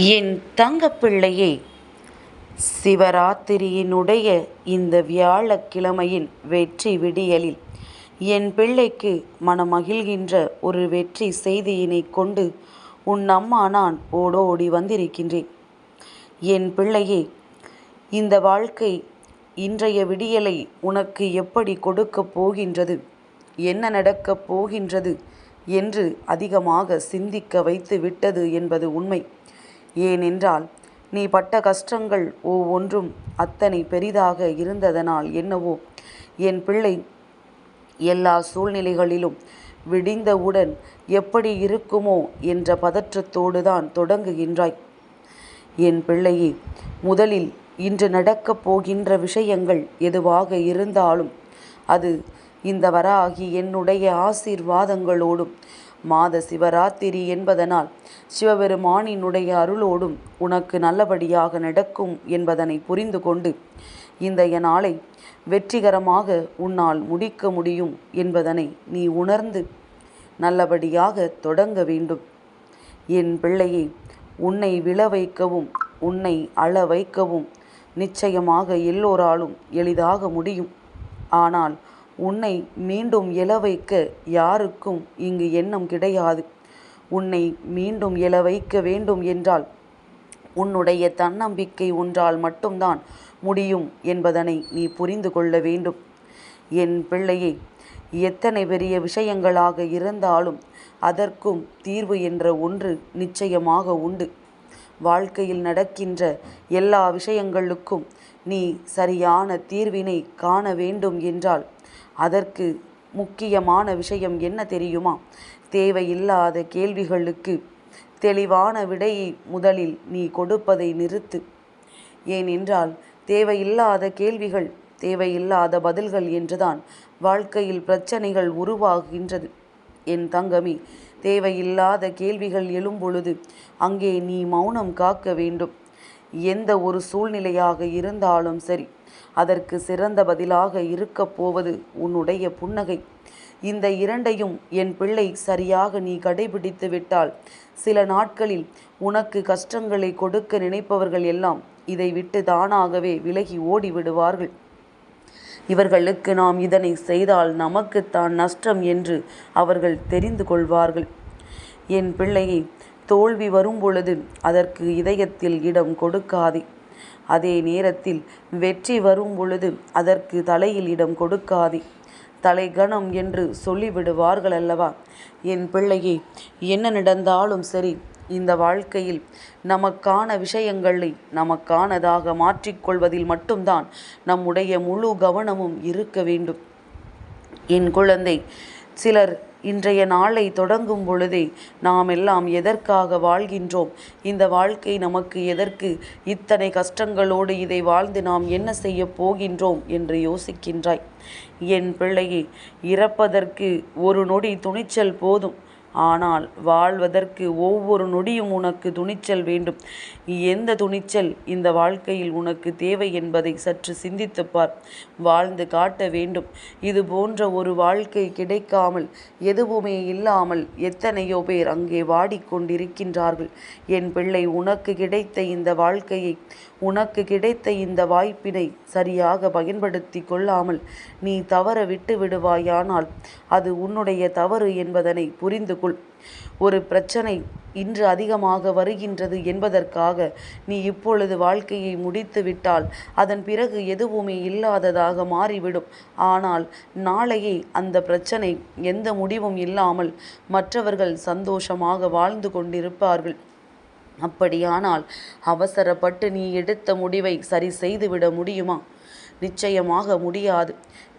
என் தங்கப்பிள்ளையே, சிவராத்திரியினுடைய இந்த வியாழக்கிழமையின் வெற்றி விடியலில் என் பிள்ளைக்கு மனமகிழ்கின்ற ஒரு வெற்றி செய்தியினை கொண்டு உன் அம்மா நான் ஓடோடி வந்திருக்கின்றேன். என் பிள்ளையே, இந்த வாழ்க்கை இன்றைய விடியலை உனக்கு எப்படி கொடுக்கப் போகின்றது, என்ன நடக்கப் போகின்றது என்று அதிகமாக சிந்திக்க வைத்து விட்டது என்பது உண்மை. ஏனென்றால் நீ பட்ட கஷ்டங்கள் ஒவ்வொன்றும் அத்தனை பெரிதாக இருந்ததனால் என்னவோ என் பிள்ளை எல்லா சூழ்நிலைகளிலும் விடிந்தவுடன் எப்படி இருக்குமோ என்ற பதற்றத்தோடு தான் தொடங்குகின்றாய். என் பிள்ளையே, முதலில் இன்று நடக்கப் போகின்ற விஷயங்கள் எதுவாக இருந்தாலும் அது இந்த வராகி என்னுடைய ஆசீர்வாதங்களோடும் மாத சிவராத்திரி என்பதனால் சிவபெருமானினுடைய அருளோடும் உனக்கு நல்லபடியாக நடக்கும் என்பதனை புரிந்து கொண்டு இன்றைய நாளை வெற்றிகரமாக உன்னால் முடிக்க முடியும் என்பதனை நீ உணர்ந்து நல்லபடியாக தொடங்க வேண்டும். என் பிள்ளையை, உன்னை விழ வைக்கவும் உன்னை அழ வைக்கவும் நிச்சயமாக எல்லோராலும் எளிதாக முடியும். ஆனால் உன்னை மீண்டும் எழ வைக்க யாருக்கும் இங்கு எண்ணம் கிடையாது. உன்னை மீண்டும் எழ வைக்க வேண்டும் என்றால் உன்னுடைய தன்னம்பிக்கை ஒன்றால் மட்டும்தான் முடியும் என்பதனை நீ புரிந்து கொள்ள வேண்டும். என் பிள்ளையை, எத்தனை பெரிய விஷயங்களாக இருந்தாலும் அதற்கும் தீர்வு என்ற ஒன்று நிச்சயமாக உண்டு. வாழ்க்கையில் நடக்கின்ற எல்லா விஷயங்களுக்கும் நீ சரியான தீர்வினை காண வேண்டும் என்றால் அதற்கு முக்கியமான விஷயம் என்ன தெரியுமா? தேவையில்லாத கேள்விகளுக்கு தெளிவான விடையை முதலில் நீ கொடுப்பதை நிறுத்து. ஏனென்றால் தேவையில்லாத கேள்விகள், தேவையில்லாத பதில்கள் என்றுதான் வாழ்க்கையில் பிரச்சனைகள் உருவாகின்றது. என் தங்கமே, தேவையில்லாத கேள்விகள் எழும்பொழுது அங்கே நீ மௌனம் காக்க வேண்டும். எந்த ஒரு சூழ்நிலையாக இருந்தாலும் சரி, அதற்கு சிறந்த பதிலாக இருக்கப் போவது உன்னுடைய புன்னகை. இந்த இரண்டையும் என் பிள்ளை சரியாக நீ கடைபிடித்து விட்டால் சில நாட்களில் உனக்கு கஷ்டங்களை கொடுக்க நினைப்பவர்கள் எல்லாம் இதை விட்டு தானாகவே விலகி ஓடிவிடுவார்கள். இவர்களுக்கு நாம் இதனை செய்தால் நமக்குத்தான் நஷ்டம் என்று அவர்கள் தெரிந்து கொள்வார்கள். என் பிள்ளையை, தோல்வி வரும் பொழுது அதற்கு இதயத்தில் இடம் கொடுக்காதே. அதே நேரத்தில் வெற்றி வரும் பொழுது அதற்கு தலையில் இடம் கொடுக்காதே. தலைகணம் என்று சொல்லிவிடுவார்கள் அல்லவா? என் பிள்ளையே, என்ன நடந்தாலும் சரி, இந்த வாழ்க்கையில் நமக்கான விஷயங்களை நமக்கானதாக மாற்றிக்கொள்வதில் மட்டும்தான் நம்முடைய முழு கவனமும் இருக்க வேண்டும். என் குழந்தை, சிலர் இன்றைய நாளை தொடங்கும் பொழுதே நாம் எல்லாம் எதற்காக வாழ்கின்றோம், இந்த வாழ்க்கை நமக்கு எதற்கு, இத்தனை கஷ்டங்களோடு இதை வாழ்ந்து நாம் என்ன செய்ய போகின்றோம் என்று யோசிக்கின்றாய். என் பிள்ளையே, இறப்பதற்கு ஒரு நொடி துணிச்சல் போதும். ஆனால் வாழ்வதற்கு ஒவ்வொரு நொடியும் உனக்கு துணிச்சல் வேண்டும். எந்த துணிச்சல் இந்த வாழ்க்கையில் உனக்கு தேவை என்பதை சற்று சிந்தித்துப்பார். வாழ்ந்து காட்ட வேண்டும். இது போன்ற ஒரு வாழ்க்கை கிடைக்காமல், எதுவுமே இல்லாமல் எத்தனையோ பேர் அங்கே வாடிக்கொண்டிருக்கின்றார்கள். என் பிள்ளை, உனக்கு கிடைத்த இந்த வாழ்க்கையை, உனக்கு கிடைத்த இந்த வாய்ப்பினை சரியாக பயன்படுத்தி கொள்ளாமல் நீ தவற விட்டு விடுவாயானால் அது உன்னுடைய தவறு என்பதனை புரிந்து கொள். ஒரு பிரச்சனை இன்று அதிகமாக வருகின்றது என்பதற்காக நீ இப்பொழுது வாழ்க்கையை முடித்து விட்டால் அதன் பிறகு எதுவுமே இல்லாததாக மாறிவிடும். ஆனால் நாளையே அந்த பிரச்சனை எந்த முடிவும் இல்லாமல் மற்றவர்கள் சந்தோஷமாக வாழ்ந்து கொண்டிருப்பார்கள். அப்படியானால் அவசரப்பட்டு நீ எடுத்த முடிவை சரி செய்துவிட முடியுமா? நிச்சயமாக முடியாது.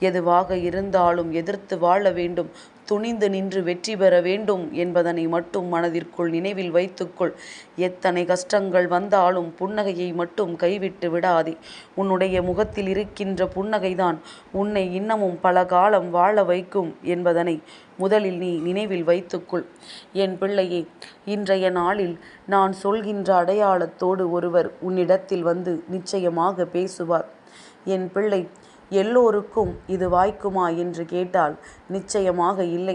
எதுவாக இருந்தாலும் எதிர்த்து வாழ வேண்டும், துணிந்து நின்று வெற்றி பெற வேண்டும் என்பதனை மட்டும் மனதிற்குள் நினைவில் வைத்துக்கொள். எத்தனை கஷ்டங்கள் வந்தாலும் புன்னகையை மட்டும் கைவிட்டு விடாதே. உன்னுடைய முகத்தில் இருக்கின்ற புன்னகைதான் உன்னை இன்னமும் பல காலம் வாழ வைக்கும் என்பதனை முதலில் நீ நினைவில் வைத்துக்கொள். என் பிள்ளையே, இன்றைய நாளில் நான் சொல்கின்ற அடையாளத்தோடு ஒருவர் உன்னிடத்தில் வந்து நிச்சயமாக பேசுவார். என் பிள்ளை, எல்லோருக்கும் இது வாய்க்குமா என்று கேட்டால் நிச்சயமாக இல்லை.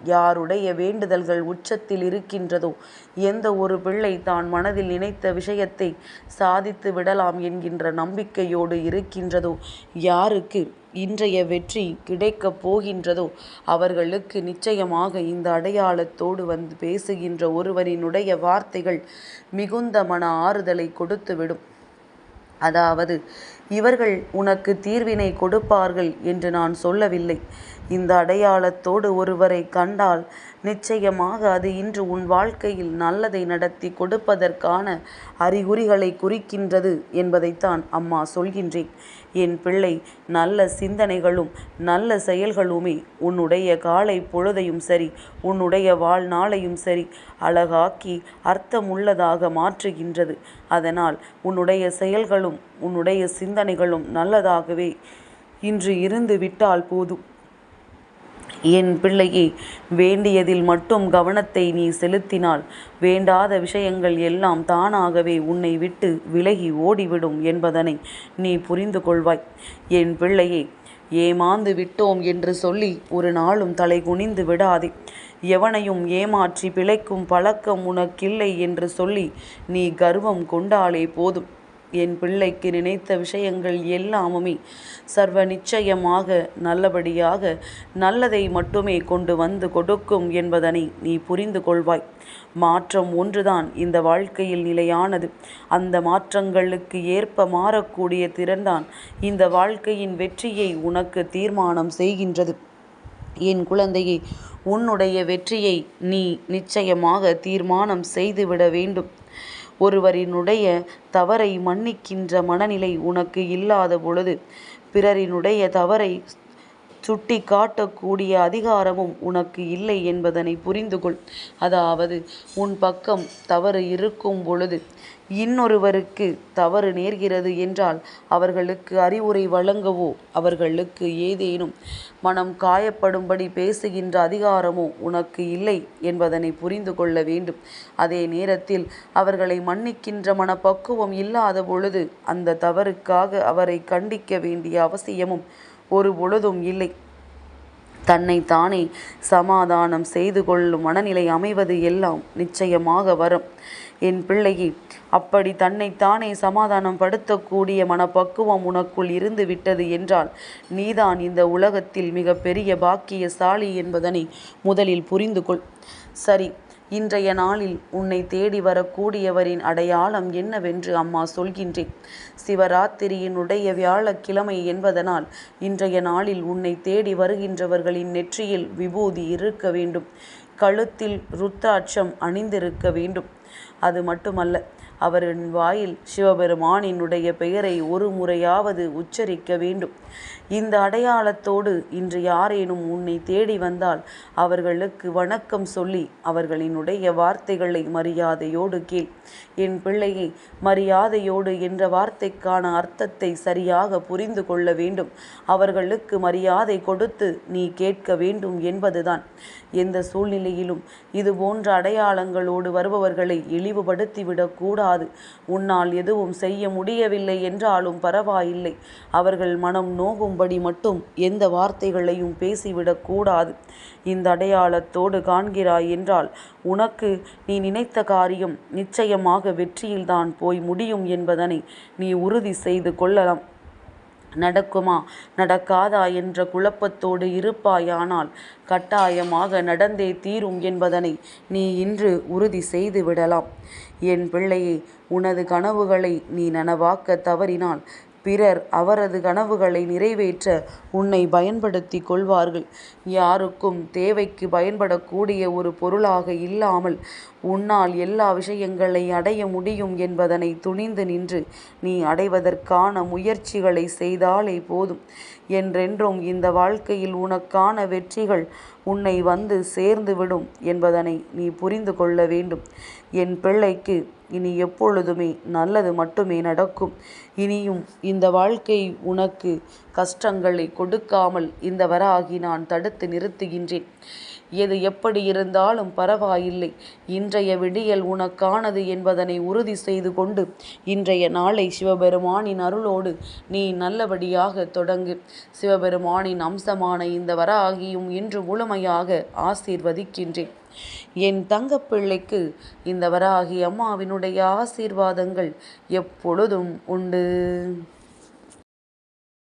யாருடைய வேண்டுதல்கள் உச்சத்தில் இருக்கின்றதோ, எந்த ஒரு பிள்ளை தான் மனதில் நினைத்த விஷயத்தை சாதித்து விடலாம் என்கின்ற நம்பிக்கையோடு இருக்கின்றதோ, யாருக்கு இன்றைய வெற்றி கிடைக்கப் போகின்றதோ அவர்களுக்கு நிச்சயமாக இந்த அடையாளத்தோடு வந்து பேசுகின்ற ஒருவரினுடைய வார்த்தைகள் மிகுந்த மன ஆறுதலை கொடுத்துவிடும். அதாவது, இவர்கள் உனக்கு தீர்வினை கொடுப்பார்கள் என்று நான் சொல்லவில்லை. இந்த அடையாளத்தோடு ஒருவரை கண்டால் நிச்சயமாக அது இன்று உன் வாழ்க்கையில் நல்லதை நடத்தி கொடுப்பதற்கான அறிகுறிகளை குறிக்கின்றது என்பதைத்தான் அம்மா சொல்கின்றேன். என் பிள்ளை, நல்ல சிந்தனைகளும் நல்ல செயல்களுமே உன்னுடைய காலை பொழுதையும் சரி, உன்னுடைய வாழ்நாளையும் சரி அழகாக்கி அர்த்தமுள்ளதாக மாற்றுகின்றது. அதனால் உன்னுடைய செயல்களும் உன்னுடைய சிந்தனைகளும் நல்லதாகவே இன்று இருந்து விட்டால் போதும். என் பிள்ளையே, வேண்டியதில் மட்டும் கவனத்தை நீ செலுத்தினால் வேண்டாத விஷயங்கள் எல்லாம் தானாகவே உன்னை விட்டு விலகி ஓடிவிடும் என்பதனை நீ புரிந்து கொள்வாய். என் பிள்ளையே, ஏமாந்து விட்டோம் என்று சொல்லி ஒரு நாளும் தலை குனிந்து விடாதே. எவனையும் ஏமாற்றி பிழைக்கும் பழக்கம் உனக்கில்லை என்று சொல்லி நீ கர்வம் கொண்டாலே போதும். என் பிள்ளைக்கு நினைத்த விஷயங்கள் எல்லாமுமே சர்வ நிச்சயமாக நல்லபடியாக நல்லதை மட்டுமே கொண்டு வந்து கொடுக்கும் என்பதனை நீ புரிந்து கொள்வாய். மாற்றம் ஒன்றுதான் இந்த வாழ்க்கையில் நிலையானது. அந்த மாற்றங்களுக்கு ஏற்ப மாறக்கூடிய திறன்தான் இந்த வாழ்க்கையின் வெற்றியை உனக்கு தீர்மானம் செய்கின்றது. என் குழந்தையே, உன்னுடைய வெற்றியை நீ நிச்சயமாக தீர்மானம் செய்துவிட வேண்டும். ஒருவரினுடைய தவறை மன்னிக்கின்ற மனநிலை உனக்கு இல்லாத பொழுது பிறரினுடைய தவறை சுட்டி காட்டக்கூடிய அதிகாரமும் உனக்கு இல்லை என்பதனை புரிந்து கொள். அதாவது, உன் பக்கம் தவறு இருக்கும் பொழுது இன்னொருவருக்கு தவறு நேர்கிறது என்றால் அவர்களுக்கு அறிவுரை வழங்கவோ அவர்களுக்கு ஏதேனும் மனம் காயப்படும்படி பேசுகின்ற அதிகாரமோ உனக்கு இல்லை என்பதனை புரிந்து கொள்ள வேண்டும். அதே நேரத்தில் அவர்களை மன்னிக்கின்ற மனப்பக்குவம் இல்லாத பொழுது அந்த தவறுக்காக அவரை கண்டிக்க வேண்டிய அவசியமும் ஒரு பொழுதும் இல்லை. தன்னைத்தானே சமாதானம் செய்து கொள்ளும் மனநிலை அமைவது எல்லாம் நிச்சயமாக வரும். என் பிள்ளையே, அப்படி தன்னைத்தானே சமாதானம் படுத்தக்கூடிய மனப்பக்குவம் உனக்குள் இருந்து விட்டது என்றால் நீதான் இந்த உலகத்தில் மிக பெரிய பாக்கியசாலி என்பதனை முதலில் புரிந்து கொள். சரி, இன்றைய நாளில் உன்னை தேடி வரக்கூடியவரின் அடையாளம் என்னவென்று அம்மா சொல்கின்றேன். சிவராத்திரியினுடைய வியாழக்கிழமை என்பதனால் இன்றைய நாளில் உன்னை தேடி வருகின்றவர்களின் நெற்றியில் விபூதி இருக்க வேண்டும். கழுத்தில் ருத்ராட்சம் அணிந்திருக்க வேண்டும். அது மட்டுமல்ல, அவரின் வாயில் சிவபெருமானினுடைய பெயரை ஒரு முறையாவது உச்சரிக்க வேண்டும். இந்த அடையாளத்தோடு இன்று யாரேனும் உன்னை தேடி வந்தால் அவர்களுக்கு வணக்கம் சொல்லி அவர்களினுடைய வார்த்தைகளை மரியாதையோடு கேள். என் பிள்ளையை, மரியாதையோடு என்ற வார்த்தைக்கான அர்த்தத்தை சரியாக புரிந்து கொள்ள வேண்டும். அவர்களுக்கு மரியாதை கொடுத்து நீ கேட்க வேண்டும் என்பதுதான். எந்த சூழ்நிலையிலும் இது போன்ற அடையாளங்களோடு வருபவர்களை இழிவுபடுத்திவிடக் கூடாது. உன்னால் எதுவும் செய்ய முடியவில்லை என்றாலும் பரவாயில்லை. அவர்கள் மனம் நோகும்படி மட்டும் எந்த வார்த்தைகளையும் பேசிவிடக் கூடாது. இந்த அடையாளத்தோடு காண்கிறாய் என்றால் உனக்கு நீ நினைத்த காரியம் நிச்சயமாக வெற்றியில்தான் போய் முடியும் என்பதனை நீ உறுதி செய்து கொள்ளலாம். நடக்குமா நடக்காதா என்ற குழப்பத்தோடு இருப்பாயானால் கட்டாயமாக நடந்தே தீரும் என்பதனை நீ இன்று உறுதி செய்து விடலாம். என் பிள்ளையே, உனது கனவுகளை நீ நனவாக்க தவறினால் பிறர் அவரது கனவுகளை நிறைவேற்ற உன்னை பயன்படுத்தி கொள்வார்கள். யாருக்கும் தேவைக்கு பயன்படக்கூடிய ஒரு பொருளாக இல்லாமல் உன்னால் எல்லா விஷயங்களை அடைய முடியும் என்பதனை துணிந்து நின்று நீ அடைவதற்கான முயற்சிகளை செய்தாலே போதும். என்றென்றும் இந்த வாழ்க்கையில் உனக்கான வெற்றிகள் உன்னை வந்து சேர்ந்துவிடும் என்பதனை நீ புரிந்து கொள்ள வேண்டும். என் பிள்ளைக்கு இனி எப்பொழுதுமே நல்லது மட்டுமே நடக்கும். இனியும் இந்த வாழ்க்கை உனக்கு கஷ்டங்களை கொடுக்காமல் இந்த வராகி நான் தடுத்து நிறுத்துகின்றேன். எது எப்படி இருந்தாலும் பரவாயில்லை, இன்றைய விடியல் உனக்கானது என்பதனை உறுதி செய்து கொண்டு இன்றைய நாளை சிவபெருமானின் அருளோடு நீ நல்லபடியாக தொடங்கு. சிவபெருமானின் அம்சமான இந்த வராகியும் இன்று முழுமையாக ஆசீர்வதிக்கின்றேன். என் தங்கப்பிள்ளைக்கு இந்த வராகி அம்மாவினுடைய ஆசீர்வாதங்கள் எப்பொழுதும் உண்டு.